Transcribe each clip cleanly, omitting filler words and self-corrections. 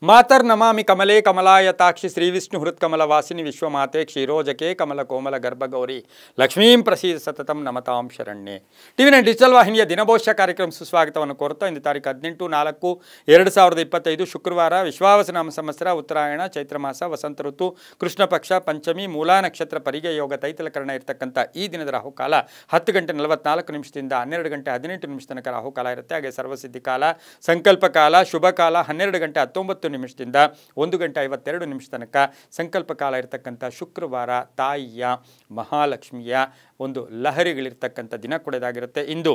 ಮಾತರ್ನಮಾಮಿ ಕಮಲೇ ಕಮಲಾಯತಾಕ್ಷಿ ಶ್ರೀವಿಷ್ಣು ಹೃತ್ಕಮಲವಾಸಿನಿ ವಿಶ್ವಮಾತೆ ಕ್ಷೀರೋಜಕೆ ಕಮಲ ಕೋಮಲ ಗರ್ಭಗೌರಿ ಲಕ್ಷ್ಮೀಂ ಪ್ರಸೀದ ಸತತಂ ನಮತಾಂ ಶರಣ್ಯೆ. ಟಿವಿ9 ಡಿಜಿಟಲ್ ವಾಹಿನಿಯ ದಿನಭವಿಷ್ಯ ಕಾರ್ಯಕ್ರಮ ಸುಸ್ವಾಗತವನ್ನು ಕೋರುತ್ತಾ ಇಂದು ತಾರೀಕು 18-4-2025 ಶುಕ್ರವಾರ ವಿಶ್ವಾವಸನಾಮ ಸಂವತ್ಸರ ಉತ್ತರಾಯಣ ಚೈತ್ರ ಮಾಸ ವಸಂತ ಋತು ಕೃಷ್ಣ ಪಕ್ಷ ಪಂಚಮಿ ಮೂಲಾ ನಕ್ಷತ್ರ ಪರಿಗೆ ಯೋಗ ತೈತಲಕರಣ ಇರತಕ್ಕಂಥ ಈ ದಿನದ ರಾಹುಕಾಲ 10:44 12:18 ತನಕ ರಾಹುಕಾಲ ಇರುತ್ತೆ. ಹಾಗೆ ಸರ್ವಸಿದ್ಧಿ ಕಾಲ ಸಂಕಲ್ಪ ಕಾಲ ಶುಭ ಕಾಲ 12:19 1:52 ತನಕ ಸಂಕಲ್ಪ ಕಾಲ ಇರತಕ್ಕಂಥ ಶುಕ್ರವಾರ ತಾಯಿಯ ಮಹಾಲಕ್ಷ್ಮಿಯ ಒಂದು ಲಹರಿಗಳಿರ್ತಕ್ಕಂಥ ದಿನ ಕೊಡೋದಾಗಿರುತ್ತೆ. ಇಂದು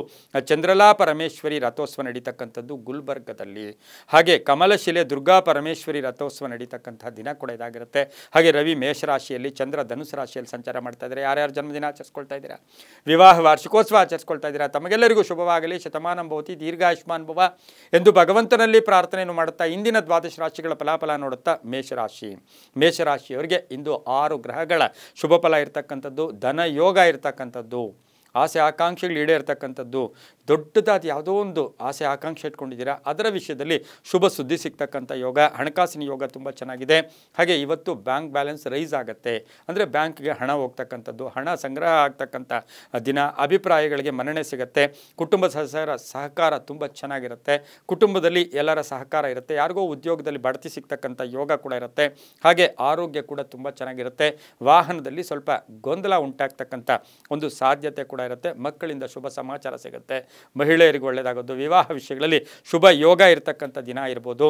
ಚಂದ್ರಲಾ ಪರಮೇಶ್ವರಿ ರಥೋತ್ಸವ ನಡೀತಕ್ಕಂಥದ್ದು ಗುಲ್ಬರ್ಗದಲ್ಲಿ. ಹಾಗೆ ಕಮಲಶಿಲೆ ದುರ್ಗಾ ಪರಮೇಶ್ವರಿ ರಥೋತ್ಸವ ನಡೀತಕ್ಕಂಥ ದಿನ ಕೊಡೋದಾಗಿರುತ್ತೆ. ಹಾಗೆ ರವಿ ಮೇಷರಾಶಿಯಲ್ಲಿ ಚಂದ್ರ ಧನುಸು ರಾಶಿಯಲ್ಲಿ ಸಂಚಾರ ಮಾಡ್ತಾ ಇದ್ದಾರೆ. ಯಾರ್ಯಾರು ಜನ್ಮದಿನ ಆಚರಿಸ್ಕೊಳ್ತಾ ಇದ್ದೀರಾ, ವಿವಾಹ ವಾರ್ಷಿಕೋತ್ಸವ ಆಚರಿಸ್ಕೊಳ್ತಾ ಇದ್ದೀರಾ, ತಮಗೆಲ್ಲರಿಗೂ ಶುಭವಾಗಲಿ, ಶತಮಾನಂ ಭವತಿ, ದೀರ್ಘಾಯುಷ್ಮಾನ್ ಭವ ಎಂದು ಭಗವಂತನಲ್ಲಿ ಪ್ರಾರ್ಥನೆಯನ್ನು ಮಾಡುತ್ತಾ ಇಂದಿನ ದ್ವಾದಶ ರಾಶಿಗಳ ಫಲಾಫಲ ನೋಡುತ್ತಾ ಮೇಷರಾಶಿಯವರಿಗೆ ಇಂದು 6 ಗ್ರಹಗಳ ಶುಭ ಫಲ ಇರತಕ್ಕಂಥದ್ದು, ಧನ ಯೋಗ ಇರತಕ್ಕಂಥದ್ದು, ಆಸೆ ಆಕಾಂಕ್ಷೆಗಳು ಈಡೇರ್ತಕ್ಕಂಥದ್ದು, ದೊಡ್ಡದಾದ ಯಾವುದೋ ಒಂದು ಆಸೆ ಆಕಾಂಕ್ಷೆ ಇಟ್ಕೊಂಡಿದ್ದೀರಾ ಅದರ ವಿಷಯದಲ್ಲಿ ಶುಭ ಸುದ್ದಿ ಸಿಗ್ತಕ್ಕಂಥ ಯೋಗ, ಹಣಕಾಸಿನ ಯೋಗ ತುಂಬ ಚೆನ್ನಾಗಿದೆ. ಹಾಗೆ ಇವತ್ತು ಬ್ಯಾಂಕ್ ಬ್ಯಾಲೆನ್ಸ್ ರೈಸ್ ಆಗುತ್ತೆ, ಅಂದರೆ ಬ್ಯಾಂಕ್ಗೆ ಹಣ ಹೋಗ್ತಕ್ಕಂಥದ್ದು, ಹಣ ಸಂಗ್ರಹ ಆಗ್ತಕ್ಕಂಥ ದಿನ, ಅಭಿಪ್ರಾಯಗಳಿಗೆ ಮನ್ನಣೆ ಸಿಗುತ್ತೆ, ಕುಟುಂಬ ಸದಸ್ಯರ ಸಹಕಾರ ತುಂಬ ಚೆನ್ನಾಗಿರುತ್ತೆ, ಕುಟುಂಬದಲ್ಲಿ ಎಲ್ಲರ ಸಹಕಾರ ಇರುತ್ತೆ, ಯಾರಿಗೋ ಉದ್ಯೋಗದಲ್ಲಿ ಬಡ್ತಿ ಸಿಗ್ತಕ್ಕಂಥ ಯೋಗ ಕೂಡ ಇರುತ್ತೆ. ಹಾಗೆ ಆರೋಗ್ಯ ಕೂಡ ತುಂಬ ಚೆನ್ನಾಗಿರುತ್ತೆ. ವಾಹನದಲ್ಲಿ ಸ್ವಲ್ಪ ಗೊಂದಲ ಉಂಟಾಗ್ತಕ್ಕಂಥ ಒಂದು ಸಾಧ್ಯತೆ ಕೂಡ ಇರುತ್ತೆ. ಮಕ್ಕಳಿಂದ ಶುಭ ಸಮಾಚಾರ ಸಿಗುತ್ತೆ, ಮಹಿಳೆಯರಿಗೆ ಒಳ್ಳೆಯದಾಗೋದು, ವಿವಾಹ ವಿಷಯಗಳಲ್ಲಿ ಶುಭ ಯೋಗ ಇರತಕ್ಕಂಥ ದಿನ ಇರ್ಬೋದು.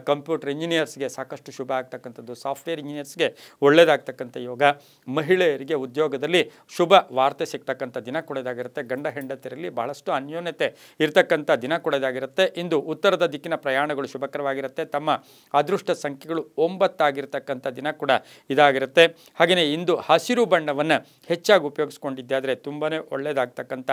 ಕಂಪ್ಯೂಟರ್ ಇಂಜಿನಿಯರ್ಸ್ಗೆ ಸಾಕಷ್ಟು ಶುಭ ಆಗ್ತಕ್ಕಂಥದ್ದು, ಸಾಫ್ಟ್ವೇರ್ ಇಂಜಿನಿಯರ್ಸ್ಗೆ ಒಳ್ಳೆಯದಾಗ್ತಕ್ಕಂಥ ಯೋಗ, ಮಹಿಳೆಯರಿಗೆ ಉದ್ಯೋಗದಲ್ಲಿ ಶುಭ ವಾರ್ತೆ ಸಿಗ್ತಕ್ಕಂಥ ದಿನ ಕೊಡೋದಾಗಿರುತ್ತೆ. ಗಂಡ ಹೆಂಡತಿಯರಲ್ಲಿ ಬಹಳಷ್ಟು ಅನ್ಯೋನ್ಯತೆ ಇರತಕ್ಕಂಥ ದಿನ ಕೊಡೋದಾಗಿರುತ್ತೆ. ಇಂದು ಉತ್ತರದ ದಿಕ್ಕಿನ ಪ್ರಯಾಣಗಳು ಶುಭಕರವಾಗಿರುತ್ತೆ. ತಮ್ಮ ಅದೃಷ್ಟ ಸಂಖ್ಯೆಗಳು 9 ಆಗಿರ್ತಕ್ಕಂಥ ದಿನ ಕೂಡ ಇದಾಗಿರುತ್ತೆ. ಹಾಗೆಯೇ ಇಂದು ಹಸಿರು ಬಣ್ಣವನ್ನು ಹೆಚ್ಚಾಗಿ ಉಪಯೋಗಿಸ್ಕೊಂಡಿದ್ದಾದರೆ ತುಂಬಾ ಒಳ್ಳೆಯದಾಗ್ತಕ್ಕಂಥ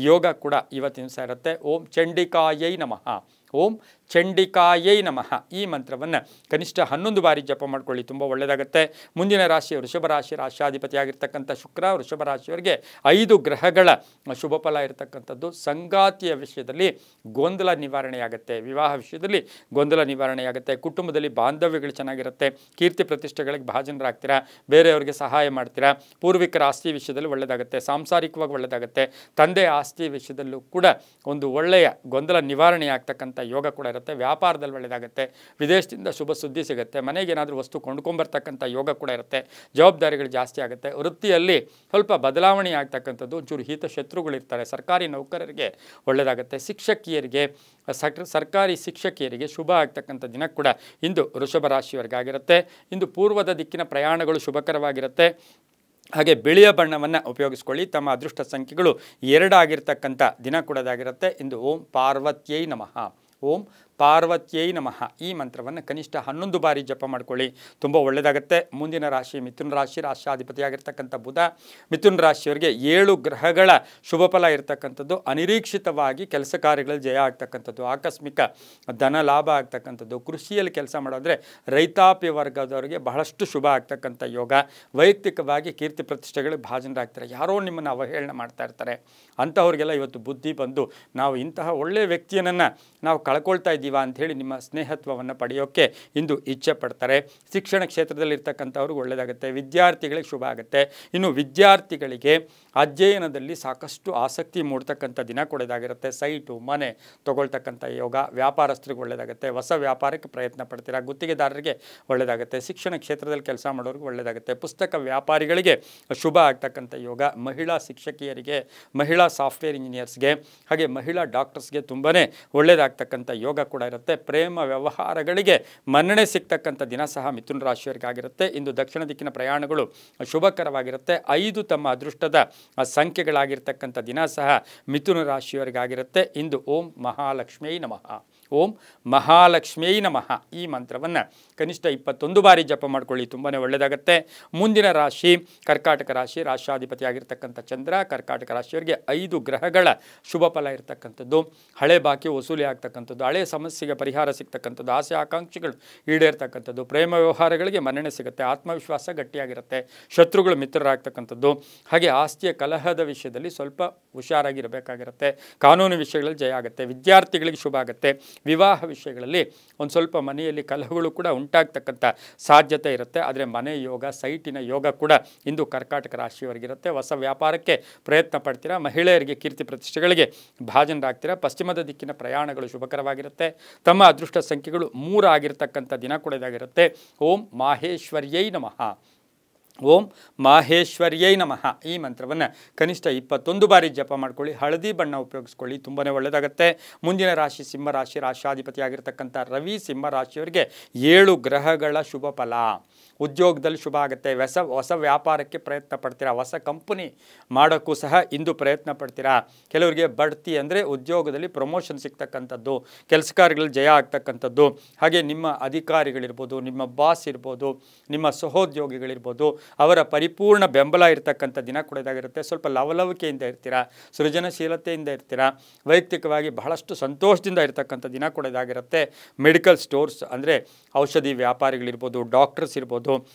ಯೋಗ ಕೂಡ ಇವತ್ತಿನ ದಿವಸ ಇರುತ್ತೆ. ಓಂ ಚಂಡಿಕಾಯೈ ನಮಃ, ಓಂ ಚಂಡಿಕಾಯೈ ನಮಃ ಈ ಮಂತ್ರವನ್ನು ಕನಿಷ್ಠ 11 ಬಾರಿ ಜಪ ಮಾಡ್ಕೊಳ್ಳಿ, ತುಂಬ ಒಳ್ಳೆಯದಾಗುತ್ತೆ. ಮುಂದಿನ ರಾಶಿ ವೃಷಭ ರಾಶಿ, ರಾಶಾಧಿಪತಿಯಾಗಿರ್ತಕ್ಕಂಥ ಶುಕ್ರ. ವೃಷಭ ರಾಶಿಯವರಿಗೆ 5 ಗ್ರಹಗಳ ಶುಭ ಫಲ ಇರತಕ್ಕಂಥದ್ದು. ಸಂಗಾತಿಯ ವಿಷಯದಲ್ಲಿ ಗೊಂದಲ ನಿವಾರಣೆಯಾಗುತ್ತೆ, ವಿವಾಹ ವಿಷಯದಲ್ಲಿ ಗೊಂದಲ ನಿವಾರಣೆಯಾಗುತ್ತೆ, ಕುಟುಂಬದಲ್ಲಿ ಬಾಂಧವ್ಯಗಳು ಚೆನ್ನಾಗಿರುತ್ತೆ, ಕೀರ್ತಿ ಪ್ರತಿಷ್ಠೆಗಳಿಗೆ ಭಾಜನರಾಗ್ತೀರಾ, ಬೇರೆಯವರಿಗೆ ಸಹಾಯ ಮಾಡ್ತೀರಾ, ಪೂರ್ವಿಕರ ಆಸ್ತಿ ವಿಷಯದಲ್ಲಿ ಒಳ್ಳೆಯದಾಗುತ್ತೆ, ಸಾಂಸಾರಿಕವಾಗಿ ಒಳ್ಳೆಯದಾಗುತ್ತೆ, ತಂದೆ ಆಸ್ತಿ ವಿಷಯದಲ್ಲೂ ಕೂಡ ಒಂದು ಒಳ್ಳೆಯ ಗೊಂದಲ ನಿವಾರಣೆ ಆಗ್ತಕ್ಕಂಥ ಯೋಗ ಕೂಡ ಇರುತ್ತೆ. ವ್ಯಾಪಾರದಲ್ಲಿ ಒಳ್ಳೆಯದಾಗುತ್ತೆ, ವಿದೇಶದಿಂದ ಶುಭ ಸುದ್ದಿ ಸಿಗುತ್ತೆ, ಮನೆಗೆ ಏನಾದರೂ ವಸ್ತು ಕೊಂಡ್ಕೊಂಬರ್ತಕ್ಕಂಥ ಯೋಗ ಕೂಡ ಇರುತ್ತೆ, ಜವಾಬ್ದಾರಿಗಳು ಜಾಸ್ತಿ ಆಗುತ್ತೆ, ವೃತ್ತಿಯಲ್ಲಿ ಸ್ವಲ್ಪ ಬದಲಾವಣೆ ಆಗ್ತಕ್ಕಂಥದ್ದು, ಒಂಚೂರು ಹಿತಶತ್ರುಗಳಿರ್ತಾರೆ, ಸರ್ಕಾರಿ ನೌಕರರಿಗೆ ಒಳ್ಳೆಯದಾಗುತ್ತೆ, ಶಿಕ್ಷಕಿಯರಿಗೆ ಸರ್ಕಾರಿ ಶಿಕ್ಷಕಿಯರಿಗೆ ಶುಭ ಆಗ್ತಕ್ಕಂಥ ದಿನ ಕೂಡ ಇಂದು ವೃಷಭ ರಾಶಿಯವರಿಗಾಗಿರುತ್ತೆ. ಇಂದು ಪೂರ್ವದ ದಿಕ್ಕಿನ ಪ್ರಯಾಣಗಳು ಶುಭಕರವಾಗಿರುತ್ತೆ. ಹಾಗೆ ಬಿಳಿಯ ಬಣ್ಣವನ್ನು ಉಪಯೋಗಿಸ್ಕೊಳ್ಳಿ. ತಮ್ಮ ಅದೃಷ್ಟ ಸಂಖ್ಯೆಗಳು 2 ಆಗಿರ್ತಕ್ಕಂಥ ದಿನ ಕೊಡೋದಾಗಿರುತ್ತೆ. ಇಂದು ಓಂ ಪಾರ್ವತ್ಯೈ ನಮಃ, ಓಂ ಪಾರ್ವತ್ಯೈ ನಮಃ ಈ ಮಂತ್ರವನ್ನು ಕನಿಷ್ಠ 11 ಬಾರಿ ಜಪ ಮಾಡ್ಕೊಳ್ಳಿ, ತುಂಬ ಒಳ್ಳೆಯದಾಗುತ್ತೆ. ಮುಂದಿನ ರಾಶಿ ಮಿಥುನ ರಾಶಿ, ರಾಶಾಧಿಪತಿಯಾಗಿರ್ತಕ್ಕಂಥ ಬುಧ. ಮಿಥುನ ರಾಶಿಯವರಿಗೆ 7 ಗ್ರಹಗಳ ಶುಭ ಫಲ ಇರತಕ್ಕಂಥದ್ದು. ಅನಿರೀಕ್ಷಿತವಾಗಿ ಕೆಲಸ ಕಾರ್ಯಗಳಲ್ಲಿ ಜಯ ಆಗ್ತಕ್ಕಂಥದ್ದು, ಆಕಸ್ಮಿಕ ಧನ ಲಾಭ ಆಗ್ತಕ್ಕಂಥದ್ದು, ಕೃಷಿಯಲ್ಲಿ ಕೆಲಸ ಮಾಡೋದ್ರೆ ರೈತಾಪಿ ವರ್ಗದವರಿಗೆ ಬಹಳಷ್ಟು ಶುಭ ಆಗ್ತಕ್ಕಂಥ ಯೋಗ, ವೈಯಕ್ತಿಕವಾಗಿ ಕೀರ್ತಿ ಪ್ರತಿಷ್ಠೆಗಳಿಗೆ ಭಾಜನರಾಗ್ತಾರೆ, ಯಾರೋ ನಿಮ್ಮನ್ನು ಅವಹೇಳನ ಮಾಡ್ತಾ ಇರ್ತಾರೆ, ಅಂಥವ್ರಿಗೆಲ್ಲ ಇವತ್ತು ಬುದ್ಧಿ ಬಂದು ನಾವು ಇಂತಹ ಒಳ್ಳೆಯ ವ್ಯಕ್ತಿಯನ್ನು ನಾವು ಕಳ್ಕೊಳ್ತಾ ಇದ್ದೀವಿ ಅಂಥೇಳಿ ನಿಮ್ಮ ಸ್ನೇಹತ್ವವನ್ನು ಪಡೆಯೋಕ್ಕೆ ಇಂದು ಇಚ್ಛೆ ಪಡ್ತಾರೆ. ಶಿಕ್ಷಣ ಕ್ಷೇತ್ರದಲ್ಲಿ ಇರ್ತಕ್ಕಂಥವ್ರಿಗೆ ಒಳ್ಳೆಯದಾಗುತ್ತೆ, ವಿದ್ಯಾರ್ಥಿಗಳಿಗೆ ಶುಭ ಆಗುತ್ತೆ. ಇನ್ನು ವಿದ್ಯಾರ್ಥಿಗಳಿಗೆ ಅಧ್ಯಯನದಲ್ಲಿ ಸಾಕಷ್ಟು ಆಸಕ್ತಿ ಮೂಡ್ತಕ್ಕಂಥ ದಿನ ಕೊಡೋದಾಗಿರುತ್ತೆ. ಸೈಟು ಮನೆ ತಗೊಳ್ತಕ್ಕಂಥ ಯೋಗ, ವ್ಯಾಪಾರಸ್ಥರಿಗೆ ಒಳ್ಳೆಯದಾಗುತ್ತೆ, ಹೊಸ ವ್ಯಾಪಾರಕ್ಕೆ ಪ್ರಯತ್ನ ಪಡ್ತೀರಾ, ಗುತ್ತಿಗೆದಾರರಿಗೆ ಒಳ್ಳೆಯದಾಗುತ್ತೆ, ಶಿಕ್ಷಣ ಕ್ಷೇತ್ರದಲ್ಲಿ ಕೆಲಸ ಮಾಡೋರಿಗೆ ಒಳ್ಳೆಯದಾಗುತ್ತೆ, ಪುಸ್ತಕ ವ್ಯಾಪಾರಿಗಳಿಗೆ ಶುಭ ಆಗ್ತಕ್ಕಂಥ ಯೋಗ, ಮಹಿಳಾ ಶಿಕ್ಷಕಿಯರಿಗೆ, ಮಹಿಳಾ ಸಾಫ್ಟ್ವೇರ್ ಇಂಜಿನಿಯರ್ಸ್ಗೆ, ಹಾಗೆ ಮಹಿಳಾ ಡಾಕ್ಟರ್ಸ್ಗೆ ತುಂಬಾ ಒಳ್ಳೆಯದಾಗ್ತಕ್ಕಂಥ ಯೋಗ ಕೂಡ ಇರುತ್ತೆ. ಪ್ರೇಮ ವ್ಯವಹಾರಗಳಿಗೆ ಮನ್ನಣೆ ಸಿಗ್ತಕ್ಕಂಥ ದಿನ ಸಹ ಮಿಥುನ ರಾಶಿಯವರಿಗಾಗಿರುತ್ತೆ. ಇಂದು ದಕ್ಷಿಣ ದಿಕ್ಕಿನ ಪ್ರಯಾಣಗಳು ಶುಭಕರವಾಗಿರುತ್ತೆ. 5 ತಮ್ಮ ಅದೃಷ್ಟದ ಸಂಖ್ಯೆಗಳಾಗಿರ್ತಕ್ಕಂಥ ದಿನ ಸಹ ಮಿಥುನ ರಾಶಿಯವರಿಗಾಗಿರುತ್ತೆ. ಇಂದು ಓಂ ಮಹಾಲಕ್ಷ್ಮಿಯೈ ನಮಃ, ಓಂ ಮಹಾಲಕ್ಷ್ಮಿಯೈ ನಮಃ ಈ ಮಂತ್ರವನ್ನು ಕನಿಷ್ಠ 21 ಬಾರಿ ಜಪ ಮಾಡ್ಕೊಳ್ಳಿ, ತುಂಬಾ ಒಳ್ಳೆಯದಾಗುತ್ತೆ. ಮುಂದಿನ ರಾಶಿ ಕರ್ಕಾಟಕ ರಾಶಿ, ರಾಶಾಧಿಪತಿಯಾಗಿರ್ತಕ್ಕಂಥ ಚಂದ್ರ. ಕರ್ಕಾಟಕ ರಾಶಿಯವರಿಗೆ 5 ಗ್ರಹಗಳ ಶುಭ ಫಲ ಇರತಕ್ಕಂಥದ್ದು. ಹಳೆ ಬಾಕಿ ವಸೂಲಿ ಆಗ್ತಕ್ಕಂಥದ್ದು, ಹಳೆ ಸಮಸ್ಯೆಗೆ ಪರಿಹಾರ ಸಿಗ್ತಕ್ಕಂಥದ್ದು, ಆಸೆ ಆಕಾಂಕ್ಷೆಗಳು ಈಡೇರ್ತಕ್ಕಂಥದ್ದು, ಪ್ರೇಮ ವ್ಯವಹಾರಗಳಿಗೆ ಮನ್ನಣೆ ಸಿಗುತ್ತೆ, ಆತ್ಮವಿಶ್ವಾಸ ಗಟ್ಟಿಯಾಗಿರುತ್ತೆ, ಶತ್ರುಗಳು ಮಿತ್ರರಾಗ್ತಕ್ಕಂಥದ್ದು. ಹಾಗೆ ಆಸ್ತಿಯ ಕಲಹದ ವಿಷಯದಲ್ಲಿ ಸ್ವಲ್ಪ ಹುಷಾರಾಗಿರಬೇಕಾಗಿರುತ್ತೆ, ಕಾನೂನು ವಿಷಯಗಳಲ್ಲಿ ಜಯ ಆಗುತ್ತೆ, ವಿದ್ಯಾರ್ಥಿಗಳಿಗೆ ಶುಭ ಆಗುತ್ತೆ, ವಿವಾಹ ವಿಷಯಗಳಲ್ಲಿ ಒಂದು ಸ್ವಲ್ಪ ಮನೆಯಲ್ಲಿ ಕಲಹಗಳು ಕೂಡ ಉಂಟಾಗ್ತಕ್ಕಂಥ ಸಾಧ್ಯತೆ ಇರುತ್ತೆ. ಆದರೆ ಮನೆ ಯೋಗ, ಸೈಟಿನ ಯೋಗ ಕೂಡ ಇಂದು ಕರ್ಕಾಟಕ ರಾಶಿಯವರಿಗಿರುತ್ತೆ. ಹೊಸ ವ್ಯಾಪಾರಕ್ಕೆ ಪ್ರಯತ್ನ ಪಡ್ತೀರಾ. ಮಹಿಳೆಯರಿಗೆ ಕೀರ್ತಿ ಪ್ರತಿಷ್ಠೆಗಳಿಗೆ ಭಾಜನರಾಗ್ತೀರಾ. ಪಶ್ಚಿಮದ ದಿಕ್ಕಿನ ಪ್ರಯಾಣಗಳು ಶುಭಕರವಾಗಿರುತ್ತೆ. ತಮ್ಮ ಅದೃಷ್ಟ ಸಂಖ್ಯೆಗಳು 3 ಆಗಿರ್ತಕ್ಕಂಥ ದಿನ ಕೂಡ ಇದಾಗಿರುತ್ತೆ. ಓಂ ಮಾಹೇಶ್ವರ್ಯೈ ನಮಃ. ಓಂ ಮಾಹೇಶ್ವರ್ಯೈ ನಮಃ ಈ ಮಂತ್ರವನ್ನು ಕನಿಷ್ಠ 21 ಬಾರಿ ಜಪ ಮಾಡ್ಕೊಳ್ಳಿ. ಹಳದಿ ಬಣ್ಣ ಉಪಯೋಗಿಸ್ಕೊಳ್ಳಿ, ತುಂಬಾ ಒಳ್ಳೆಯದಾಗುತ್ತೆ. ಮುಂದಿನ ರಾಶಿ ಸಿಂಹರಾಶಿ. ರಾಶಾಧಿಪತಿ ಆಗಿರ್ತಕ್ಕಂಥ ರವಿ ಸಿಂಹರಾಶಿಯವರಿಗೆ 7 ಗ್ರಹಗಳ ಶುಭ ಫಲ. ಉದ್ಯೋಗದಲ್ಲಿ ಶುಭ ಆಗುತ್ತೆ. ಹೊಸ ವ್ಯಾಪಾರಕ್ಕೆ ಪ್ರಯತ್ನ ಪಡ್ತೀರಾ. ಹೊಸ ಕಂಪನಿ ಮಾಡೋಕ್ಕೂ ಸಹ ಇಂದು ಪ್ರಯತ್ನ ಪಡ್ತೀರಾ. ಕೆಲವರಿಗೆ ಬಡ್ತಿ ಅಂದರೆ ಉದ್ಯೋಗದಲ್ಲಿ ಪ್ರಮೋಷನ್ ಸಿಗ್ತಕ್ಕಂಥದ್ದು, ಕೆಲಸ ಕಾರ್ಯಗಳಲ್ಲಿ ಜಯ ಆಗ್ತಕ್ಕಂಥದ್ದು. ಹಾಗೆ ನಿಮ್ಮ ಅಧಿಕಾರಿಗಳಿರ್ಬೋದು, ನಿಮ್ಮ ಬಾಸ್ ಇರ್ಬೋದು, ನಿಮ್ಮ ಸಹೋದ್ಯೋಗಿಗಳಿರ್ಬೋದು, ಅವರ ಪರಿಪೂರ್ಣ ಬೆಂಬಲ ಇರತಕ್ಕಂಥ ದಿನ ಕೂಡ ಇದಾಗಿರುತ್ತೆ. ಸ್ವಲ್ಪ ಲವಲವಿಕೆಯಿಂದ ಇರ್ತೀರಾ, ಸೃಜನಶೀಲತೆಯಿಂದ ಇರ್ತೀರಾ. ವೈಯಕ್ತಿಕವಾಗಿ ಬಹಳಷ್ಟು ಸಂತೋಷದಿಂದ ಇರತಕ್ಕಂಥ ದಿನ ಕೂಡ ಇದಾಗಿರುತ್ತೆ. ಮೆಡಿಕಲ್ ಸ್ಟೋರ್ಸ್ ಅಂದರೆ ಔಷಧಿ ವ್ಯಾಪಾರಿಗಳಿರ್ಬೋದು, ಡಾಕ್ಟರ್ಸ್ ಇರ್ಬೋದು.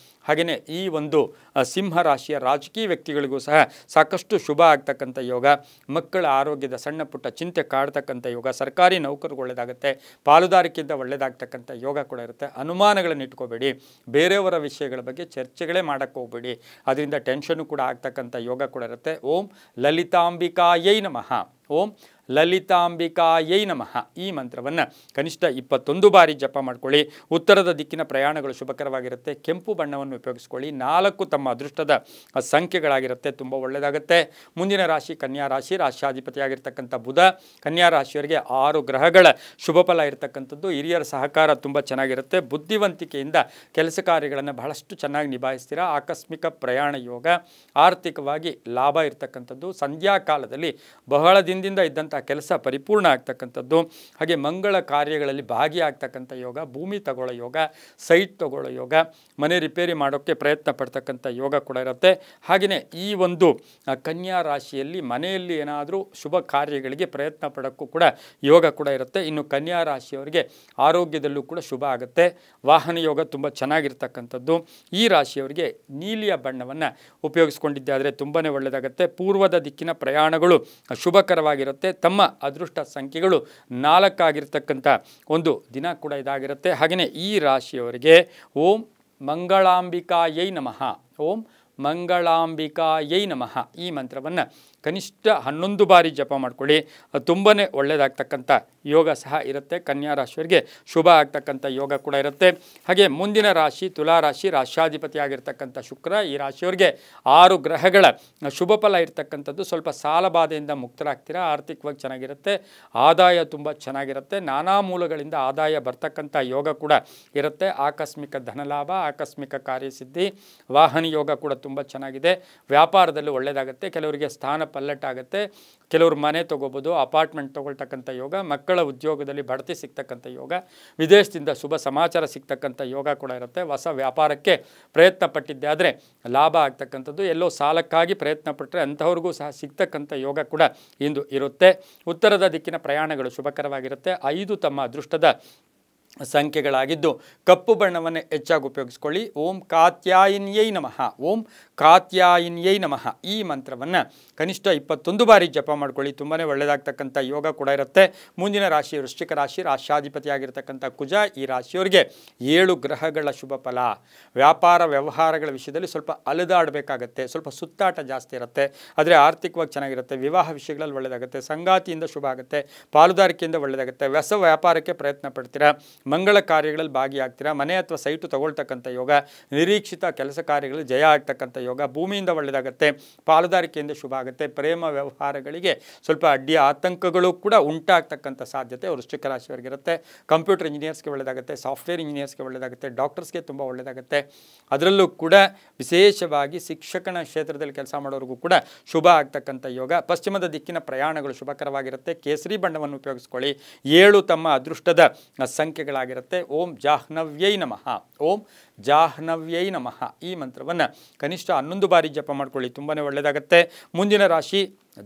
ಹಾಗೆಯೇ ಈ ಒಂದು ಸಿಂಹರಾಶಿಯ ರಾಜಕೀಯ ವ್ಯಕ್ತಿಗಳಿಗೂ ಸಹ ಸಾಕಷ್ಟು ಶುಭ ಆಗ್ತಕ್ಕಂಥ ಯೋಗ. ಮಕ್ಕಳ ಆರೋಗ್ಯದ ಸಣ್ಣ ಪುಟ್ಟ ಚಿಂತೆ ಕಾಡ್ತಕ್ಕಂಥ ಯೋಗ. ಸರ್ಕಾರಿ ನೌಕರಿಗೆ ಒಳ್ಳೆಯದಾಗುತ್ತೆ. ಪಾಲುದಾರಿಕೆಯಿಂದ ಒಳ್ಳೆಯದಾಗ್ತಕ್ಕಂಥ ಯೋಗ ಕೂಡ ಇರುತ್ತೆ. ಅನುಮಾನಗಳನ್ನು ಇಟ್ಕೋಬೇಡಿ. ಬೇರೆಯವರ ವಿಷಯಗಳ ಬಗ್ಗೆ ಚರ್ಚೆಗಳೇ ಮಾಡೋಕ್ಕೆ ಹೋಗಬೇಡಿ. ಅದರಿಂದ ಟೆನ್ಷನ್ನು ಕೂಡ ಆಗ್ತಕ್ಕಂಥ ಯೋಗ ಕೂಡ ಇರುತ್ತೆ. ಓಂ ಲಲಿತಾಂಬಿಕಾಯೈ ನಮಃ. ಓಂ ಲಲಿತಾಂಬಿಕಾಯೈ ನಮಃ ಈ ಮಂತ್ರವನ್ನು ಕನಿಷ್ಠ 21 ಬಾರಿ ಜಪ ಮಾಡ್ಕೊಳ್ಳಿ. ಉತ್ತರದ ದಿಕ್ಕಿನ ಪ್ರಯಾಣಗಳು ಶುಭಕರವಾಗಿರುತ್ತೆ. ಕೆಂಪು ಬಣ್ಣವನ್ನು ಉಪಯೋಗಿಸ್ಕೊಳ್ಳಿ. 4 ತಮ್ಮ ಅದೃಷ್ಟದ ಸಂಖ್ಯೆಗಳಾಗಿರುತ್ತೆ. ತುಂಬ ಒಳ್ಳೆಯದಾಗುತ್ತೆ. ಮುಂದಿನ ರಾಶಿ ಕನ್ಯಾ ರಾಶಿ. ರಾಶಾಧಿಪತಿಯಾಗಿರ್ತಕ್ಕಂಥ ಬುಧ. ಕನ್ಯಾ ರಾಶಿಯವರಿಗೆ 6 ಗ್ರಹಗಳ ಶುಭ ಫಲ ಇರತಕ್ಕಂಥದ್ದು. ಹಿರಿಯರ ಸಹಕಾರ ತುಂಬ ಚೆನ್ನಾಗಿರುತ್ತೆ. ಬುದ್ಧಿವಂತಿಕೆಯಿಂದ ಕೆಲಸ ಕಾರ್ಯಗಳನ್ನು ಬಹಳಷ್ಟು ಚೆನ್ನಾಗಿ ನಿಭಾಯಿಸ್ತೀರಾ. ಆಕಸ್ಮಿಕ ಪ್ರಯಾಣ ಯೋಗ. ಆರ್ಥಿಕವಾಗಿ ಲಾಭ ಇರತಕ್ಕಂಥದ್ದು. ಸಂಧ್ಯಾಕಾಲದಲ್ಲಿ ಬಹಳ ದಿನದಿಂದ ಇದ್ದಂಥ ಕೆಲಸ ಪರಿಪೂರ್ಣ ಆಗ್ತಕ್ಕಂಥದ್ದು. ಹಾಗೆ ಮಂಗಳ ಕಾರ್ಯಗಳಲ್ಲಿ ಭಾಗಿಯಾಗ್ತಕ್ಕಂಥ ಯೋಗ. ಭೂಮಿ ತಗೊಳ್ಳೋ ಯೋಗ, ಸೈಟ್ ತಗೊಳ್ಳೋ ಯೋಗ, ಮನೆ ರಿಪೇರಿ ಮಾಡೋಕ್ಕೆ ಪ್ರಯತ್ನ ಪಡ್ತಕ್ಕಂಥ ಯೋಗ ಕೂಡ ಇರುತ್ತೆ. ಹಾಗೆಯೇ ಈ ಒಂದು ಕನ್ಯಾ ರಾಶಿಯಲ್ಲಿ ಮನೆಯಲ್ಲಿ ಏನಾದರೂ ಶುಭ ಕಾರ್ಯಗಳಿಗೆ ಪ್ರಯತ್ನ ಪಡೋಕ್ಕೂ ಕೂಡ ಯೋಗ ಕೂಡ ಇರುತ್ತೆ. ಇನ್ನು ಕನ್ಯಾ ರಾಶಿಯವರಿಗೆ ಆರೋಗ್ಯದಲ್ಲೂ ಕೂಡ ಶುಭ ಆಗುತ್ತೆ. ವಾಹನ ಯೋಗ ತುಂಬ ಚೆನ್ನಾಗಿರ್ತಕ್ಕಂಥದ್ದು. ಈ ರಾಶಿಯವರಿಗೆ ನೀಲಿಯ ಬಣ್ಣವನ್ನು ಉಪಯೋಗಿಸ್ಕೊಂಡಿದ್ದೆ ಆದರೆ ತುಂಬಾ ಒಳ್ಳೆಯದಾಗುತ್ತೆ. ಪೂರ್ವದ ದಿಕ್ಕಿನ ಪ್ರಯಾಣಗಳು ಶುಭಕರವಾಗಿರುತ್ತೆ. ತಮ್ಮ ಅದೃಷ್ಟ ಸಂಖ್ಯೆಗಳು 4 ಆಗಿರ್ತಕ್ಕಂಥ ಒಂದು ದಿನ ಕೂಡ ಇದಾಗಿರುತ್ತೆ. ಹಾಗೆಯೇ ಈ ರಾಶಿಯವರಿಗೆ ಓಂ ಮಂಗಳಾಂಬಿಕಾಯೈ ನಮಃ. ಓಂ ಮಂಗಳಾಂಬಿಕಾಯೈ ನಮಃ ಈ ಮಂತ್ರವನ್ನು ಕನಿಷ್ಠ 11 ಬಾರಿ ಜಪ ಮಾಡ್ಕೊಳ್ಳಿ. ತುಂಬಾ ಒಳ್ಳೆಯದಾಗ್ತಕ್ಕಂಥ ಯೋಗ ಸಹ ಇರುತ್ತೆ. ಕನ್ಯಾ ರಾಶಿಯವರಿಗೆ ಶುಭ ಆಗ್ತಕ್ಕಂಥ ಯೋಗ ಕೂಡ ಇರುತ್ತೆ. ಹಾಗೆ ಮುಂದಿನ ರಾಶಿ ತುಲಾರಾಶಿ. ರಾಶಾಧಿಪತಿ ಆಗಿರ್ತಕ್ಕಂಥ ಶುಕ್ರ. ಈ ರಾಶಿಯವರಿಗೆ 6 ಗ್ರಹಗಳ ಶುಭ ಫಲ ಇರ್ತಕ್ಕಂಥದ್ದು. ಸ್ವಲ್ಪ ಸಾಲಬಾಧೆಯಿಂದ ಮುಕ್ತರಾಗ್ತೀರಾ. ಆರ್ಥಿಕವಾಗಿ ಚೆನ್ನಾಗಿರುತ್ತೆ. ಆದಾಯ ತುಂಬ ಚೆನ್ನಾಗಿರುತ್ತೆ. ನಾನಾ ಮೂಲಗಳಿಂದ ಆದಾಯ ಬರ್ತಕ್ಕಂಥ ಯೋಗ ಕೂಡ ಇರುತ್ತೆ. ಆಕಸ್ಮಿಕ ಧನಲಾಭ, ಆಕಸ್ಮಿಕ ಕಾರ್ಯಸಿದ್ಧಿ, ವಾಹನ ಯೋಗ ಕೂಡ ತುಂಬ ಚೆನ್ನಾಗಿದೆ. ವ್ಯಾಪಾರದಲ್ಲೂ ಒಳ್ಳೆಯದಾಗುತ್ತೆ. ಕೆಲವರಿಗೆ ಸ್ಥಾನ ಪಲ್ಲಟ್ಟಾಗುತ್ತೆ. ಕೆಲವರು ಮನೆ ತೊಗೋಬೋದು, ಅಪಾರ್ಟ್ಮೆಂಟ್ ತೊಗೊಳ್ತಕ್ಕಂಥ ಯೋಗ. ಮಕ್ಕಳ ಉದ್ಯೋಗದಲ್ಲಿ ಬಡ್ತಿ ಸಿಗ್ತಕ್ಕಂಥ ಯೋಗ. ವಿದೇಶದಿಂದ ಶುಭ ಸಮಾಚಾರ ಸಿಗ್ತಕ್ಕಂಥ ಯೋಗ ಕೂಡ ಇರುತ್ತೆ. ಹೊಸ ವ್ಯಾಪಾರಕ್ಕೆ ಪ್ರಯತ್ನ ಪಟ್ಟಿದ್ದೆ ಆದರೆ ಲಾಭ ಆಗ್ತಕ್ಕಂಥದ್ದು. ಎಲ್ಲೋ ಸಾಲಕ್ಕಾಗಿ ಪ್ರಯತ್ನ ಪಟ್ಟರೆ ಅಂಥವ್ರಿಗೂ ಸಹ ಸಿಗ್ತಕ್ಕಂಥ ಯೋಗ ಕೂಡ ಇಂದು ಇರುತ್ತೆ. ಉತ್ತರದ ದಿಕ್ಕಿನ ಪ್ರಯಾಣಗಳು ಶುಭಕರವಾಗಿರುತ್ತೆ. 5 ತಮ್ಮ ಅದೃಷ್ಟದ ಸಂಖ್ಯೆಗಳಾಗಿದ್ದು ಕಪ್ಪು ಬಣ್ಣವನ್ನು ಹೆಚ್ಚಾಗಿ ಉಪಯೋಗಿಸ್ಕೊಳ್ಳಿ. ಓಂ ಕಾತ್ಯಾಯಿನ್ಯೈ ನಮಃ. ಓಂ ಕಾತ್ಯಾಯಿನ್ಯೈ ನಮಃ ಈ ಮಂತ್ರವನ್ನು ಕನಿಷ್ಠ 21 ಬಾರಿ ಜಪ ಮಾಡ್ಕೊಳ್ಳಿ. ತುಂಬಾ ಒಳ್ಳೆಯದಾಗ್ತಕ್ಕಂಥ ಯೋಗ ಕೂಡ ಇರುತ್ತೆ. ಮುಂದಿನ ರಾಶಿ ವೃಶ್ಚಿಕ ರಾಶಿ. ರಾಶಾಧಿಪತಿಯಾಗಿರ್ತಕ್ಕಂಥ ಕುಜ. ಈ ರಾಶಿಯವರಿಗೆ 7 ಗ್ರಹಗಳ ಶುಭ ಫಲ. ವ್ಯಾಪಾರ ವ್ಯವಹಾರಗಳ ವಿಷಯದಲ್ಲಿ ಸ್ವಲ್ಪ ಅಲೆದಾಡಬೇಕಾಗತ್ತೆ. ಸ್ವಲ್ಪ ಸುತ್ತಾಟ ಜಾಸ್ತಿ ಇರುತ್ತೆ. ಆದರೆ ಆರ್ಥಿಕವಾಗಿ ಚೆನ್ನಾಗಿರುತ್ತೆ. ವಿವಾಹ ವಿಷಯಗಳಲ್ಲಿ ಒಳ್ಳೆಯದಾಗುತ್ತೆ. ಸಂಗಾತಿಯಿಂದ ಶುಭ ಆಗುತ್ತೆ. ಪಾಲುದಾರಿಕೆಯಿಂದ ಒಳ್ಳೆಯದಾಗುತ್ತೆ. ಹೊಸ ವ್ಯಾಪಾರಕ್ಕೆ ಪ್ರಯತ್ನ ಪಡ್ತೀರಾ. ಮಂಗಳ ಕಾರ್ಯಗಳಲ್ಲಿ ಭಾಗಿಯಾಗ್ತೀರಾ. ಮನೆ ಅಥವಾ ಸೈಟು ತಗೊಳ್ತಕ್ಕಂಥ ಯೋಗ. ನಿರೀಕ್ಷಿತ ಕೆಲಸ ಕಾರ್ಯಗಳಲ್ಲಿ ಜಯ ಆಗ್ತಕ್ಕಂಥ ಯೋಗ. ಭೂಮಿಯಿಂದ ಒಳ್ಳೆಯದಾಗುತ್ತೆ. ಪಾಲುದಾರಿಕೆಯಿಂದ ಶುಭ ಆಗುತ್ತೆ. ಪ್ರೇಮ ವ್ಯವಹಾರಗಳಿಗೆ ಸ್ವಲ್ಪ ಅಡ್ಡಿ ಆತಂಕಗಳು ಕೂಡ ಉಂಟಾಗ್ತಕ್ಕಂಥ ಸಾಧ್ಯತೆ ವೃಶ್ಚಿಕ ರಾಶಿಯವರಿಗಿರುತ್ತೆ. ಕಂಪ್ಯೂಟರ್ ಇಂಜಿನಿಯರ್ಸ್ಗೆ ಒಳ್ಳೆಯದಾಗುತ್ತೆ. ಸಾಫ್ಟ್ವೇರ್ ಇಂಜಿನಿಯರ್ಸ್ಗೆ ಒಳ್ಳೆಯದಾಗುತ್ತೆ. ಡಾಕ್ಟರ್ಸ್ಗೆ ತುಂಬ ಒಳ್ಳೆಯದಾಗುತ್ತೆ. ಅದರಲ್ಲೂ ಕೂಡ ವಿಶೇಷವಾಗಿ ಶಿಕ್ಷಕನ ಕ್ಷೇತ್ರದಲ್ಲಿ ಕೆಲಸ ಮಾಡೋರಿಗೂ ಕೂಡ ಶುಭ ಆಗ್ತಕ್ಕಂಥ ಯೋಗ. ಪಶ್ಚಿಮದ ದಿಕ್ಕಿನ ಪ್ರಯಾಣಗಳು ಶುಭಕರವಾಗಿರುತ್ತೆ. ಕೇಸರಿ ಬಣ್ಣವನ್ನು ಉಪಯೋಗಿಸ್ಕೊಳ್ಳಿ. 7 ತಮ್ಮ ಅದೃಷ್ಟದ ಸಂಖ್ಯೆಗಳಾಗಿರುತ್ತೆ. ಓಂ ಜಾಹ್ನವ್ಯೈ ನಮಃ. ಓಂ ಜಾಹ್ನವ್ಯೈ ನಮಃ ಈ ಮಂತ್ರವನ್ನು ಕನಿಷ್ಠ 11 ಬಾರಿ ಜಪ ಮಾಡ್ಕೊಳ್ಳಿ. ತುಂಬಾ ಒಳ್ಳೆಯದಾಗುತ್ತೆ. ಮುಂದಿನ ರಾಶಿ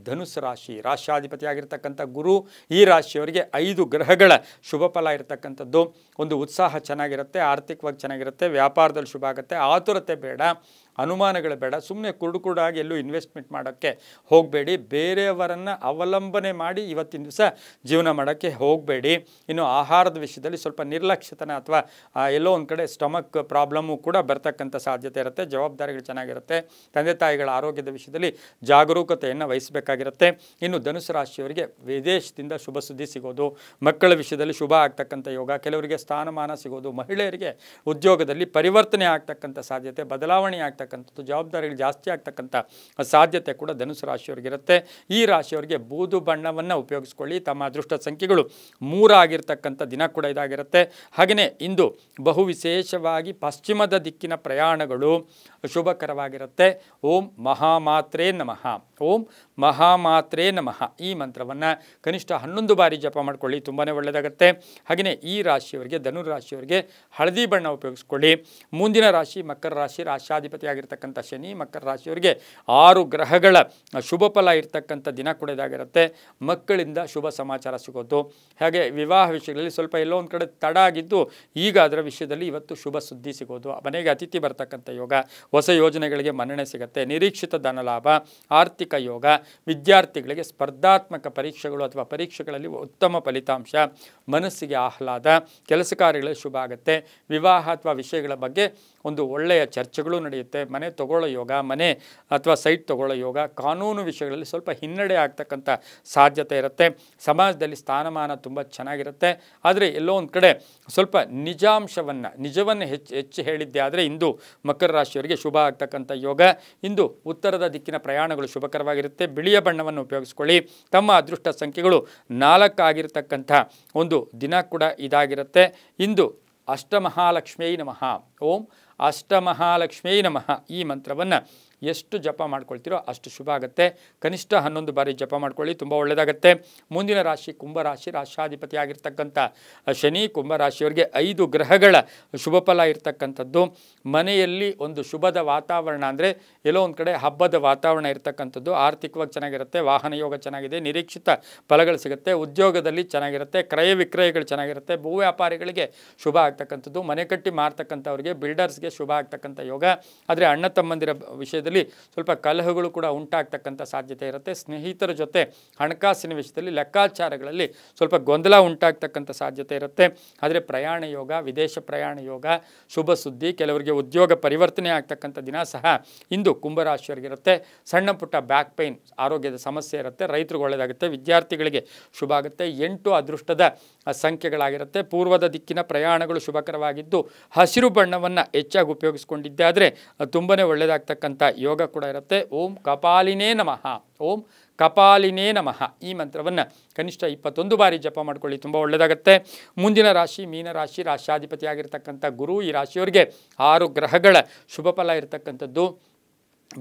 ಧನುಸ್ಸು ರಾಶಿ, ರಾಶ್ಯಾಧಿಪತಿಯಾಗಿರ್ತಕ್ಕಂಥ ಗುರು ಈ ರಾಶಿಯವರಿಗೆ 5 ಗ್ರಹಗಳ ಶುಭ ಫಲ ಇರತಕ್ಕಂಥದ್ದು. ಒಂದು ಉತ್ಸಾಹ ಚೆನ್ನಾಗಿರುತ್ತೆ, ಆರ್ಥಿಕವಾಗಿ ಚೆನ್ನಾಗಿರುತ್ತೆ, ವ್ಯಾಪಾರದಲ್ಲಿ ಶುಭ ಆಗುತ್ತೆ, ಆತುರತೆ ಬೇಡ, ಅನುಮಾನಗಳು ಬೇಡ, ಸುಮ್ಮನೆ ಕುರುಡಾಗಿ ಎಲ್ಲೂ ಇನ್ವೆಸ್ಟ್ಮೆಂಟ್ ಮಾಡೋಕ್ಕೆ ಹೋಗಬೇಡಿ, ಬೇರೆಯವರನ್ನು ಅವಲಂಬನೆ ಮಾಡಿ ಇವತ್ತಿನ ದಿವಸ ಜೀವನ ಮಾಡೋಕ್ಕೆ ಹೋಗಬೇಡಿ. ಇನ್ನು ಆಹಾರದ ವಿಷಯದಲ್ಲಿ ಸ್ವಲ್ಪ ನಿರ್ಲಕ್ಷ್ಯತನ ಅಥವಾ ಎಲ್ಲೋ ಒಂದು ಕಡೆ ಸ್ಟಮಕ್ ಪ್ರಾಬ್ಲಮ್ಮು ಕೂಡ ಬರ್ತಕ್ಕಂಥ ಸಾಧ್ಯತೆ ಇರುತ್ತೆ. ಜವಾಬ್ದಾರಿಗಳು ಚೆನ್ನಾಗಿರುತ್ತೆ. ತಂದೆ ತಾಯಿಗಳ ಆರೋಗ್ಯದ ವಿಷಯದಲ್ಲಿ ಜಾಗರೂಕತೆಯನ್ನು ವಹಿಸಬೇಕಾಗಿರುತ್ತೆ. ಇನ್ನು ಧನುಸು ರಾಶಿಯವರಿಗೆ ವಿದೇಶದಿಂದ ಶುಭ ಸುದ್ದಿ ಸಿಗೋದು, ಮಕ್ಕಳ ವಿಷಯದಲ್ಲಿ ಶುಭ ಆಗ್ತಕ್ಕಂಥ ಯೋಗ, ಕೆಲವರಿಗೆ ಸ್ಥಾನಮಾನ ಸಿಗೋದು, ಮಹಿಳೆಯರಿಗೆ ಉದ್ಯೋಗದಲ್ಲಿ ಪರಿವರ್ತನೆ ಆಗ್ತಕ್ಕಂಥ ಸಾಧ್ಯತೆ, ಬದಲಾವಣೆ ಆಗ್ತಕ್ಕಂಥದ್ದು, ಜವಾಬ್ದಾರಿಗಳು ಜಾಸ್ತಿ ಆಗ್ತಕ್ಕಂಥ ಸಾಧ್ಯತೆ ಕೂಡ ಧನುಸು ರಾಶಿಯವರಿಗಿರುತ್ತೆ. ಈ ರಾಶಿಯವರಿಗೆ ಬೂದು ಬಣ್ಣವನ್ನು ಉಪಯೋಗಿಸ್ಕೊಳ್ಳಿ. ತಮ್ಮ ಅದೃಷ್ಟ ಸಂಖ್ಯೆಗಳು 3 ಆಗಿರ್ತಕ್ಕಂಥ ದಿನ ಕೂಡ ಇದಾಗಿರುತ್ತೆ. ಹಾಗೆಯೇ ಇಂದು ಬಹು ವಿಶೇಷವಾಗಿ ಪಶ್ಚಿಮದ ದಿಕ್ಕಿನ ಪ್ರಯಾಣಗಳು ಶುಭಕರವಾಗಿರುತ್ತೆ. ಓಂ ಮಹಾಮಾತ್ರೇ ನಮಃ, ಓಂ ಮಹಾಮಾತ್ರೇ ನಮಃ ಈ ಮಂತ್ರವನ್ನು ಕನಿಷ್ಠ 11 ಬಾರಿ ಜಪ ಮಾಡ್ಕೊಳ್ಳಿ, ತುಂಬಾ ಒಳ್ಳೆಯದಾಗುತ್ತೆ. ಹಾಗೆಯೇ ಈ ರಾಶಿಯವರಿಗೆ, ಧನು ರಾಶಿಯವರಿಗೆ ಹಳದಿ ಬಣ್ಣ ಉಪಯೋಗಿಸ್ಕೊಳ್ಳಿ. ಮುಂದಿನ ರಾಶಿ ಮಕರ ರಾಶಿ, ರಾಶ್ಯಾಧಿಪತಿಯಾಗಿರ್ತಕ್ಕಂಥ ಶನಿ. ಮಕರ ರಾಶಿಯವರಿಗೆ 6 ಗ್ರಹಗಳ ಶುಭ ಫಲ ಇರ್ತಕ್ಕಂಥ ದಿನ ಕೂಡ ಇದಾಗಿರುತ್ತೆ. ಮಕ್ಕಳಿಂದ ಶುಭ ಸಮಾಚಾರ ಸಿಗೋದು. ಹಾಗೆ ವಿವಾಹ ವಿಷಯಗಳಲ್ಲಿ ಸ್ವಲ್ಪ ಎಲ್ಲೋ ಒಂದು ಕಡೆ ತಡ ಆಗಿದ್ದು ಈಗ ಅದರ ವಿಷಯದಲ್ಲಿ ಇವತ್ತು ಶುಭ ಸುದ್ದಿ ಸಿಗೋದು. ಮನೆಗೆ ಅತಿಥಿ ಬರ್ತಕ್ಕಂಥ ಯೋಗ, ಹೊಸ ಯೋಜನೆಗಳಿಗೆ ಮನ್ನಣೆ ಸಿಗುತ್ತೆ. ನಿರೀಕ್ಷಿತ ಧನಲಾಭ, ಆರ್ಥಿಕ ಯೋಗ, ವಿದ್ಯಾರ್ಥಿಗಳಿಗೆ ಸ್ಪರ್ಧಾತ್ಮಕ ಪರೀಕ್ಷೆಗಳು ಅಥವಾ ಪರೀಕ್ಷೆಗಳಲ್ಲಿ ಉತ್ತಮ ಫಲಿತಾಂಶ, ಮನಸ್ಸಿಗೆ ಆಹ್ಲಾದ, ಕೆಲಸ ಕಾರ್ಯಗಳಲ್ಲಿ ಶುಭ ಆಗುತ್ತೆ. ವಿವಾಹ ಅಥವಾ ವಿಷಯಗಳ ಬಗ್ಗೆ ಒಂದು ಒಳ್ಳೆಯ ಚರ್ಚೆಗಳು ನಡೆಯುತ್ತೆ. ಮನೆ ತಗೊಳ್ಳೋ ಯೋಗ, ಮನೆ ಅಥವಾ ಸೈಟ್ ತಗೊಳ್ಳೋ ಯೋಗ, ಕಾನೂನು ವಿಷಯಗಳಲ್ಲಿ ಸ್ವಲ್ಪ ಹಿನ್ನಡೆ ಆಗ್ತಕ್ಕಂಥ ಸಾಧ್ಯತೆ ಇರುತ್ತೆ. ಸಮಾಜದಲ್ಲಿ ಸ್ಥಾನಮಾನ ತುಂಬ ಚೆನ್ನಾಗಿರುತ್ತೆ. ಆದರೆ ಎಲ್ಲೋ ಒಂದು ಕಡೆ ಸ್ವಲ್ಪ ನಿಜವನ್ನು ಹೆಚ್ಚು ಹೇಳಿದ್ದೆ ಆದರೆ ಇಂದು ಮಕರ ರಾಶಿಯವರಿಗೆ ಶುಭ ಆಗ್ತಕ್ಕಂಥ ಯೋಗ. ಇಂದು ಉತ್ತರದ ದಿಕ್ಕಿನ ಪ್ರಯಾಣಗಳು ಶುಭಕರವಾಗಿರುತ್ತೆ. ಬಿಳಿಯ ಬಣ್ಣವನ್ನು ಉಪಯೋಗಿಸ್ಕೊಳ್ಳಿ. ತಮ್ಮ ಅದೃಷ್ಟ ಸಂಖ್ಯೆಗಳು 4 ಆಗಿರ್ತಕ್ಕಂಥ ಒಂದು ದಿನ ಕೂಡ ಇದಾಗಿರುತ್ತೆ. ಇಂದು ಅಷ್ಟಮಹಾಲಕ್ಷ್ಮಿಯೈ ನಮಃ, ಓಂ ಅಷ್ಟಮಹಾಲಕ್ಷ್ಮಿಯೈ ನಮಃ ಈ ಮಂತ್ರವನ್ನು ಎಷ್ಟು ಜಪ ಮಾಡ್ಕೊಳ್ತೀರೋ ಅಷ್ಟು ಶುಭ ಆಗುತ್ತೆ. ಕನಿಷ್ಠ 11 ಬಾರಿ ಜಪ ಮಾಡ್ಕೊಳ್ಳಿ, ತುಂಬ ಒಳ್ಳೆಯದಾಗುತ್ತೆ. ಮುಂದಿನ ರಾಶಿ ಕುಂಭರಾಶಿ, ರಾಶ್ಯಾಧಿಪತಿಯಾಗಿರ್ತಕ್ಕಂಥ ಶನಿ. ಕುಂಭರಾಶಿಯವರಿಗೆ 5 ಗ್ರಹಗಳ ಶುಭ ಫಲ ಇರ್ತಕ್ಕಂಥದ್ದು. ಮನೆಯಲ್ಲಿ ಒಂದು ಶುಭದ ವಾತಾವರಣ ಅಂದರೆ ಎಲ್ಲೋ ಒಂದು ಕಡೆ ಹಬ್ಬದ ವಾತಾವರಣ ಇರ್ತಕ್ಕಂಥದ್ದು. ಆರ್ಥಿಕವಾಗಿ ಚೆನ್ನಾಗಿರುತ್ತೆ, ವಾಹನ ಯೋಗ ಚೆನ್ನಾಗಿದೆ, ನಿರೀಕ್ಷಿತ ಫಲಗಳು ಸಿಗುತ್ತೆ, ಉದ್ಯೋಗದಲ್ಲಿ ಚೆನ್ನಾಗಿರುತ್ತೆ, ಕ್ರಯ ವಿಕ್ರಯಗಳು ಚೆನ್ನಾಗಿರುತ್ತೆ, ಭೂ ವ್ಯಾಪಾರಿಗಳಿಗೆ ಶುಭ ಆಗ್ತಕ್ಕಂಥದ್ದು, ಮನೆ ಕಟ್ಟಿ ಮಾರ್ತಕ್ಕಂಥವ್ರಿಗೆ, ಬಿಲ್ಡರ್ಸ್ಗೆ ಶುಭ ಆಗ್ತಕ್ಕಂಥ ಯೋಗ. ಆದರೆ ಅಣ್ಣ ತಮ್ಮಂದಿರ ವಿಷಯದಲ್ಲಿ ಸ್ವಲ್ಪ ಕಲಹಗಳು ಕೂಡ ಉಂಟಾಗ್ತಕ್ಕಂಥ ಸಾಧ್ಯತೆ ಇರುತ್ತೆ. ಸ್ನೇಹಿತರ ಜೊತೆ ಹಣಕಾಸಿನ ವಿಷಯದಲ್ಲಿ ಲೆಕ್ಕಾಚಾರಗಳಲ್ಲಿ ಸ್ವಲ್ಪ ಗೊಂದಲ ಉಂಟಾಗ್ತಕ್ಕಂಥ ಸಾಧ್ಯತೆ ಇರುತ್ತೆ. ಆದರೆ ಪ್ರಯಾಣ ಯೋಗ, ವಿದೇಶ ಪ್ರಯಾಣ ಯೋಗ, ಶುಭ ಸುದ್ದಿ, ಕೆಲವರಿಗೆ ಉದ್ಯೋಗ ಪರಿವರ್ತನೆ ಆಗ್ತಕ್ಕಂಥ ದಿನ ಸಹ ಇಂದು ಕುಂಭರಾಶಿಯವರಿಗಿರುತ್ತೆ. ಸಣ್ಣ ಪುಟ್ಟ ಬ್ಯಾಕ್ ಪೈನ್, ಆರೋಗ್ಯದ ಸಮಸ್ಯೆ ಇರುತ್ತೆ, ರೈತರಿಗೆ ಒಳ್ಳೆಯದಾಗುತ್ತೆ, ವಿದ್ಯಾರ್ಥಿಗಳಿಗೆ ಶುಭ ಆಗುತ್ತೆ. 8 ಅದೃಷ್ಟದ ಸಂಖ್ಯೆಗಳಾಗಿರುತ್ತೆ. ಪೂರ್ವದ ದಿಕ್ಕಿನ ಪ್ರಯಾಣಗಳು ಶುಭಕರವಾಗಿದ್ದು ಹಸಿರು ಬಣ್ಣವನ್ನು ಹೆಚ್ಚಾಗಿ ಉಪಯೋಗಿಸ್ಕೊಂಡಿದ್ದೆ ಆದರೆ ತುಂಬಾ ಒಳ್ಳೆಯದಾಗ್ತಕ್ಕಂಥ ಯೋಗ ಕೂಡ ಇರುತ್ತೆ. ಓಂ ಕಪಾಲಿನೇ ನಮಃ, ಓಂ ಕಪಾಲಿನೇ ನಮಃ ಈ ಮಂತ್ರವನ್ನು ಕನಿಷ್ಠ 21 ಬಾರಿ ಜಪ ಮಾಡ್ಕೊಳ್ಳಿ, ತುಂಬ ಒಳ್ಳೆಯದಾಗುತ್ತೆ. ಮುಂದಿನ ರಾಶಿ ಮೀನರಾಶಿ, ರಾಶ್ಯಾಧಿಪತಿಯಾಗಿರ್ತಕ್ಕಂಥ ಗುರು. ಈ ರಾಶಿಯವರಿಗೆ 6 ಗ್ರಹಗಳ ಶುಭ ಫಲ ಇರತಕ್ಕಂಥದ್ದು.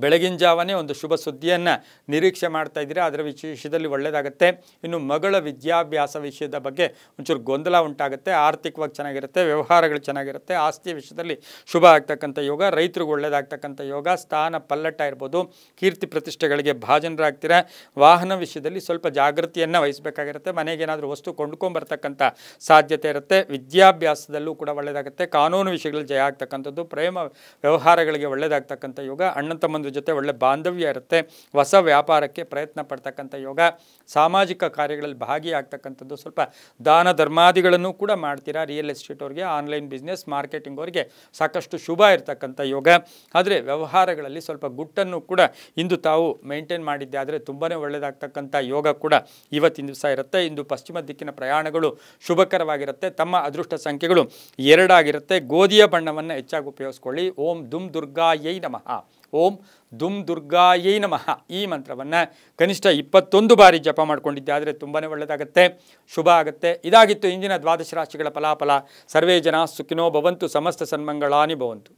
ಬೆಳಗಿನ ಜಾವನೇ ಒಂದು ಶುಭ ಸುದ್ದಿಯನ್ನು ನಿರೀಕ್ಷೆ ಮಾಡ್ತಾ ಇದ್ದೀರಾ, ಅದರ ವಿಷಯದಲ್ಲಿ ಒಳ್ಳೆಯದಾಗುತ್ತೆ. ಇನ್ನು ಮಗಳ ವಿದ್ಯಾಭ್ಯಾಸ ವಿಷಯದ ಬಗ್ಗೆ ಒಂಚೂರು ಗೊಂದಲ ಉಂಟಾಗುತ್ತೆ. ಆರ್ಥಿಕವಾಗಿ ಚೆನ್ನಾಗಿರುತ್ತೆ, ವ್ಯವಹಾರಗಳು ಚೆನ್ನಾಗಿರುತ್ತೆ, ಆಸ್ತಿ ವಿಷಯದಲ್ಲಿ ಶುಭ ಆಗ್ತಕ್ಕಂಥ ಯೋಗ, ರೈತರಿಗೆ ಒಳ್ಳೆಯದಾಗ್ತಕ್ಕಂಥ ಯೋಗ, ಸ್ಥಾನ ಪಲ್ಲಟ ಇರ್ಬೋದು, ಕೀರ್ತಿ ಪ್ರತಿಷ್ಠೆಗಳಿಗೆ ಭಾಜನರಾಗ್ತೀರಾ. ವಾಹನ ವಿಷಯದಲ್ಲಿ ಸ್ವಲ್ಪ ಜಾಗೃತಿಯನ್ನು ವಹಿಸಬೇಕಾಗಿರುತ್ತೆ. ಮನೆಗೇನಾದರೂ ವಸ್ತು ಕೊಂಡ್ಕೊಂಬರ್ತಕ್ಕಂಥ ಸಾಧ್ಯತೆ ಇರುತ್ತೆ. ವಿದ್ಯಾಭ್ಯಾಸದಲ್ಲೂ ಕೂಡ ಒಳ್ಳೆಯದಾಗುತ್ತೆ. ಕಾನೂನು ವಿಷಯಗಳಲ್ಲಿ ಜಯ ಆಗ್ತಕ್ಕಂಥದ್ದು, ಪ್ರೇಮ ವ್ಯವಹಾರಗಳಿಗೆ ಒಳ್ಳೆಯದಾಗ್ತಕ್ಕಂಥ ಯೋಗ, ಅಣ್ಣ ತಮ್ಮ ಜೊತೆ ಒಳ್ಳೆ ಬಾಂಧವ್ಯ ಇರುತ್ತೆ. ಹೊಸ ವ್ಯಾಪಾರಕ್ಕೆ ಪ್ರಯತ್ನ ಪಡ್ತಕ್ಕಂಥ ಯೋಗ, ಸಾಮಾಜಿಕ ಕಾರ್ಯಗಳಲ್ಲಿ ಭಾಗಿಯಾಗ್ತಕ್ಕಂಥದ್ದು, ಸ್ವಲ್ಪ ದಾನ ಧರ್ಮಾದಿಗಳನ್ನು ಕೂಡ ಮಾಡ್ತೀರಾ. ರಿಯಲ್ ಎಸ್ಟೇಟ್ ಅವ್ರಿಗೆ, ಆನ್ಲೈನ್ ಬಿಸ್ನೆಸ್ ಮಾರ್ಕೆಟಿಂಗ್ ಅವರಿಗೆ ಸಾಕಷ್ಟು ಶುಭ ಇರತಕ್ಕಂಥ ಯೋಗ. ಆದರೆ ವ್ಯವಹಾರಗಳಲ್ಲಿ ಸ್ವಲ್ಪ ಗುಟ್ಟನ್ನು ಕೂಡ ಇಂದು ತಾವು ಮೇಂಟೈನ್ ಮಾಡಿದ್ದೆ ಆದರೆ ತುಂಬಾ ಒಳ್ಳೆಯದಾಗ್ತಕ್ಕಂಥ ಯೋಗ ಕೂಡ ಇವತ್ತಿನ ದಿವಸ ಇರುತ್ತೆ. ಇಂದು ಪಶ್ಚಿಮ ದಿಕ್ಕಿನ ಪ್ರಯಾಣಗಳು ಶುಭಕರವಾಗಿರುತ್ತೆ. ತಮ್ಮ ಅದೃಷ್ಟ ಸಂಖ್ಯೆಗಳು 2 ಆಗಿರುತ್ತೆ. ಗೋಧಿಯ ಬಣ್ಣವನ್ನು ಹೆಚ್ಚಾಗಿ ಉಪಯೋಗಿಸ್ಕೊಳ್ಳಿ. ಓಂ ದುಮ್ ದುರ್ಗಾಯೈ ನಮಃ, ಓಂ ದುಮ್ ದುರ್ಗಾಯೈ ನಮಃ ಈ ಮಂತ್ರವನ್ನು ಕನಿಷ್ಠ 21 ಬಾರಿ ಜಪ ಮಾಡ್ಕೊಂಡಿದ್ದೆ ಆದರೆ ತುಂಬಾ ಒಳ್ಳೆಯದಾಗುತ್ತೆ, ಶುಭ ಆಗುತ್ತೆ. ಇದಾಗಿತ್ತು ಇಂದಿನ ದ್ವಾದಶ ರಾಶಿಗಳ ಫಲಾಫಲ. ಸರ್ವೇ ಜನ ಸುಖಿನೋ ಭವಂತು, ಸಮಸ್ತ ಸನ್ಮಂಗಳಾನಿ ಭವಂತು.